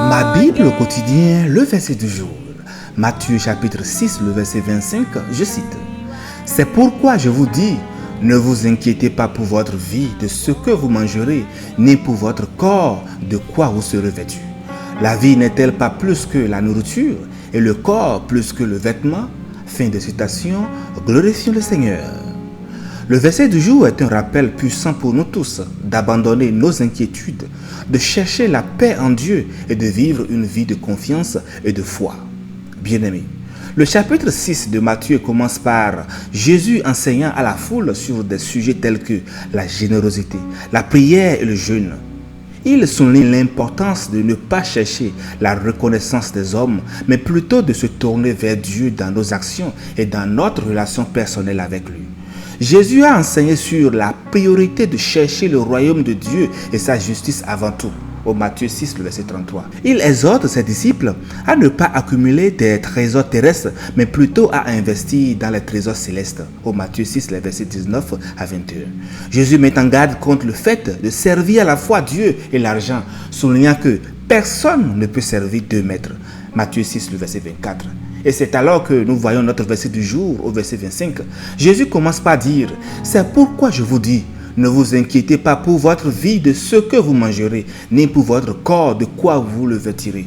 Ma Bible au quotidien, le verset du jour. Matthieu chapitre 6, le verset 25, je cite. C'est pourquoi je vous dis, ne vous inquiétez pas pour votre vie de ce que vous mangerez, ni pour votre corps de quoi vous serez vêtu. La vie n'est-elle pas plus que la nourriture et le corps plus que le vêtement? Fin de citation, glorifions le Seigneur. Le verset du jour est un rappel puissant pour nous tous d'abandonner nos inquiétudes, de chercher la paix en Dieu et de vivre une vie de confiance et de foi. Bien-aimés, le chapitre 6 de Matthieu commence par Jésus enseignant à la foule sur des sujets tels que la générosité, la prière et le jeûne. Il souligne l'importance de ne pas chercher la reconnaissance des hommes, mais plutôt de se tourner vers Dieu dans nos actions et dans notre relation personnelle avec lui. Jésus a enseigné sur la priorité de chercher le royaume de Dieu et sa justice avant tout, au Matthieu 6, le verset 33. Il exhorte ses disciples à ne pas accumuler des trésors terrestres, mais plutôt à investir dans les trésors célestes, au Matthieu 6, le verset 19 à 21. Jésus met en garde contre le fait de servir à la fois Dieu et l'argent, soulignant que personne ne peut servir deux maîtres, Matthieu 6, le verset 24. Et c'est alors que nous voyons notre verset du jour au verset 25. Jésus commence par dire, c'est pourquoi je vous dis, ne vous inquiétez pas pour votre vie de ce que vous mangerez, ni pour votre corps de quoi vous le vêtirez.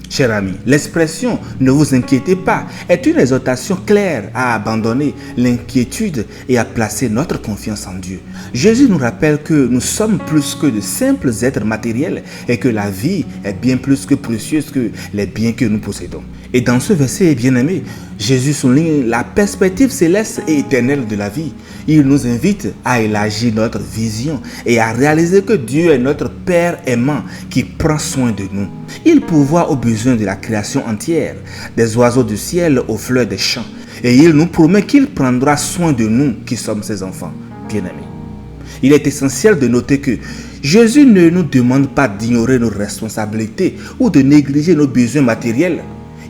Chers amis, l'expression « ne vous inquiétez pas » est une exhortation claire à abandonner l'inquiétude et à placer notre confiance en Dieu. Jésus nous rappelle que nous sommes plus que de simples êtres matériels et que la vie est bien plus que précieuse que les biens que nous possédons. Et dans ce verset, bien-aimé, Jésus souligne la perspective céleste et éternelle de la vie. Il nous invite à élargir notre vision et à réaliser que Dieu est notre Père aimant qui prend soin de nous. Il pourvoit aux besoins de la création entière, des oiseaux du ciel aux fleurs des champs. Et il nous promet qu'il prendra soin de nous qui sommes ses enfants bien-aimés. Il est essentiel de noter que Jésus ne nous demande pas d'ignorer nos responsabilités ou de négliger nos besoins matériels.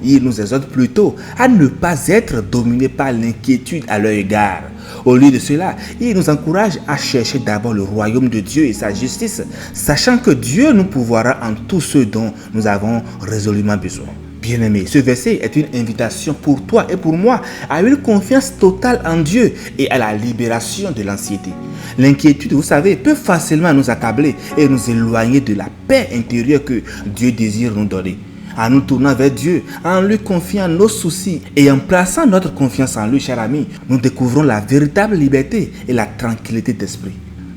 Il nous exhorte plutôt à ne pas être dominés par l'inquiétude à leur égard. Au lieu de cela, il nous encourage à chercher d'abord le royaume de Dieu et sa justice, sachant que Dieu nous pourvoira en tout ce dont nous avons résolument besoin. Bien-aimé, ce verset est une invitation pour toi et pour moi à une confiance totale en Dieu et à la libération de l'anxiété. L'inquiétude, vous savez, peut facilement nous accabler et nous éloigner de la paix intérieure que Dieu désire nous donner. En nous tournant vers Dieu, en lui confiant nos soucis et en plaçant notre confiance en lui, cher ami, nous découvrons la véritable liberté et la tranquillité d'esprit.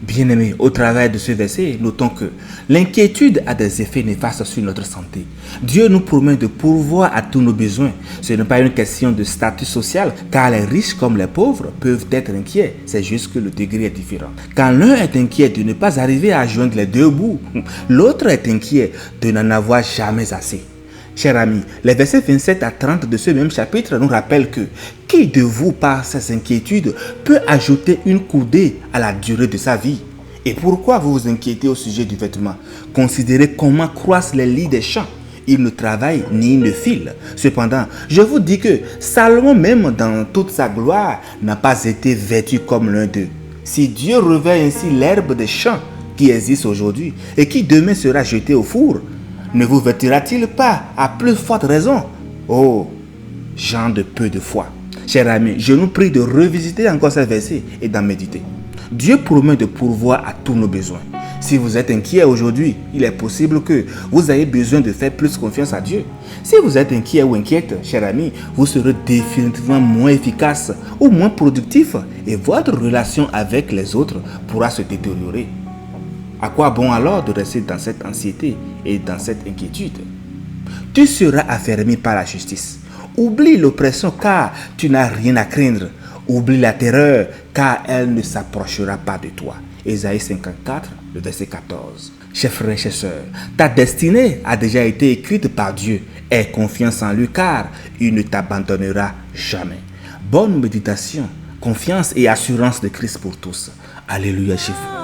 Bien-aimés, au travers de ce verset, notons que l'inquiétude a des effets néfastes sur notre santé. Dieu nous promet de pourvoir à tous nos besoins. Ce n'est pas une question de statut social, car les riches comme les pauvres peuvent être inquiets. C'est juste que le degré est différent. Quand l'un est inquiet de ne pas arriver à joindre les deux bouts, l'autre est inquiet de n'en avoir jamais assez. Chers amis, les versets 27 à 30 de ce même chapitre nous rappellent que qui de vous, par ses inquiétudes, peut ajouter une coudée à la durée de sa vie? Et pourquoi vous vous inquiétez au sujet du vêtement? Considérez comment croissent les lits des champs. Ils ne travaillent ni ne filent. Cependant, je vous dis que Salomon, même dans toute sa gloire, n'a pas été vêtu comme l'un d'eux. Si Dieu revêt ainsi l'herbe des champs qui existe aujourd'hui et qui demain sera jetée au four, ne vous vêtira-t-il pas à plus forte raison? Oh, gens de peu de foi. Chers amis, je nous prie de revisiter encore ces versets et d'en méditer. Dieu promet de pourvoir à tous nos besoins. Si vous êtes inquiet aujourd'hui, il est possible que vous ayez besoin de faire plus confiance à Dieu. Si vous êtes inquiet ou inquiète, cher ami, vous serez définitivement moins efficace ou moins productif et votre relation avec les autres pourra se détériorer. À quoi bon alors de rester dans cette anxiété et dans cette inquiétude? Tu seras affermi par la justice. Oublie l'oppression car tu n'as rien à craindre. Oublie la terreur car elle ne s'approchera pas de toi. Ésaïe 54, le verset 14. Chers frères, chers sœurs, ta destinée a déjà été écrite par Dieu. Aie confiance en lui car il ne t'abandonnera jamais. Bonne méditation, confiance et assurance de Christ pour tous. Alléluia chez vous.